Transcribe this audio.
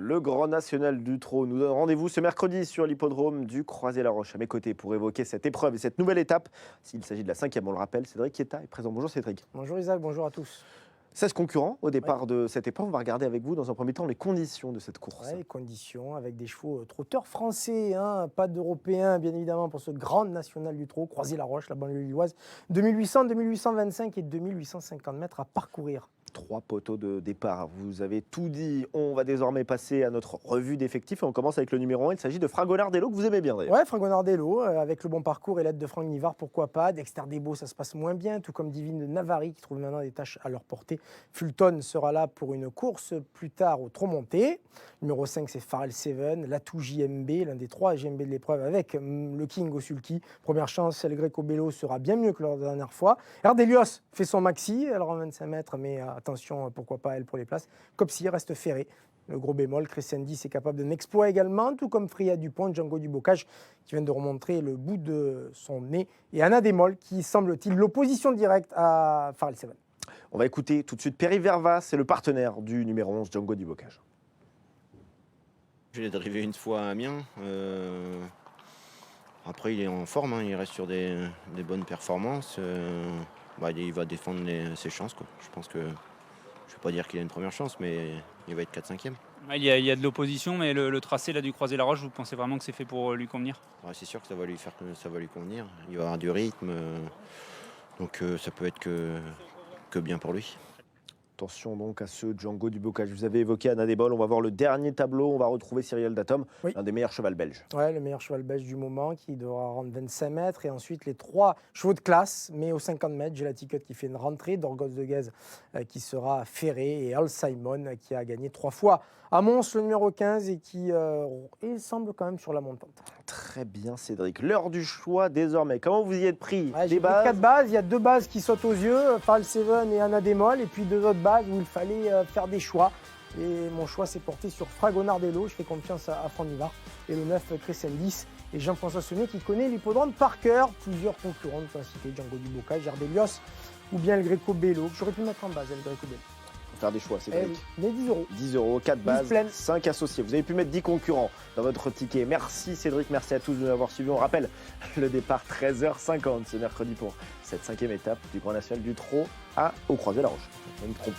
Le Grand National du Trot nous donne rendez-vous ce mercredi sur l'hippodrome du Croisé-la-Roche. À mes côtés pour évoquer cette épreuve et cette nouvelle étape. S'il s'agit de la 5e, on le rappelle, Cédric Chietta est présent. Bonjour Cédric. Bonjour Isaac, bonjour à tous. 16 concurrents au départ de cette épreuve. On va regarder avec vous dans un premier temps les conditions de cette course. Les conditions avec des chevaux trotteurs français, pas d'Européens bien évidemment pour ce Grand National du Trot, Croisé-la-Roche, la banlieue lilloise. 2800, 2825 et 2850 mètres à parcourir. 3 poteaux de départ. Vous avez tout dit. On va désormais passer à notre revue d'effectifs. Et on commence avec le numéro 1. Il s'agit de Fragonardello, que vous aimez bien d'ailleurs. Ouais, Fragonardello, avec le bon parcours et l'aide de Franck Nivard, pourquoi pas. Dexter Debo, ça se passe moins bien, tout comme Divine de Navarri, qui trouve maintenant des tâches à leur portée. Fulton sera là pour une course plus tard au trot monté. Numéro 5, c'est Pharrell Seven, l'atout JMB, l'un des 3 JMB de l'épreuve, avec le King Osulki. Première chance, El Greco Bello sera bien mieux que la dernière fois. Ardelios fait son maxi, elle rend 25 mètres, mais attention, pourquoi pas elle pour les places. Copsy reste ferré. Le gros bémol, Christian Dix est capable d'un exploit également, tout comme Fria Dupont, Django Dubocage, qui vient de remontrer le bout de son nez, et Anna Demol, qui semble-t-il l'opposition directe à Pharrell Seven. On va écouter tout de suite Perry Verva, c'est le partenaire du numéro 11, Django Dubocage. Je l'ai drivé une fois à Amiens. Après, il est en forme, il reste sur des bonnes performances. Il va défendre ses chances, quoi. Je pense que, je ne vais pas dire qu'il a une première chance, mais il va être 4-5e. Il y a de l'opposition, mais le tracé là, du Croisé-la-Roche, vous pensez vraiment que c'est fait pour lui convenir? Ouais, c'est sûr que ça va lui convenir. Il va avoir du rythme, donc ça peut être que bien pour lui. Attention donc à ce Django Dubocage. Vous avez évoqué Anna Desbols. On va voir le dernier tableau. On va retrouver Cyril Datom, Oui. l'un des meilleurs chevals belges. Ouais, le meilleur cheval belge du moment qui devra rendre 25 mètres. Et ensuite, les 3 chevaux de classe, mais aux 50 mètres. Gelaticut qui fait une rentrée, Dorgos de Guez qui sera ferré et Al Simon qui a gagné 3 fois à Mons, le numéro 15, et qui semble quand même sur la montante. Très bien Cédric. L'heure du choix désormais. Comment vous y êtes pris? Ouais, j'ai pris 4 bases. Il y a 2 bases qui sautent aux yeux, Pharrell Seven et Anna Demol, et puis 2 autres bases où il fallait faire des choix. Et mon choix s'est porté sur Fragonardello. Je fais confiance à Franck Nivard. Et le 9, Christian Dix et Jean-François Sonnet qui connaît l'hippodrome par cœur. Plusieurs concurrents de cité, Django Dubocage, Ardelios ou bien El Greco Bello. J'aurais pu mettre en base El Greco Bello. Faire des choix, Cédric. Mais 10 euros. 10 euros, 4 bases, pleine. 5 associés. Vous avez pu mettre 10 concurrents dans votre ticket. Merci Cédric, merci à tous de nous avoir suivis. On rappelle le départ 13h50 ce mercredi pour cette 5e étape du Grand National du Trot au Croisé-la-Roche. Je vais me tromper.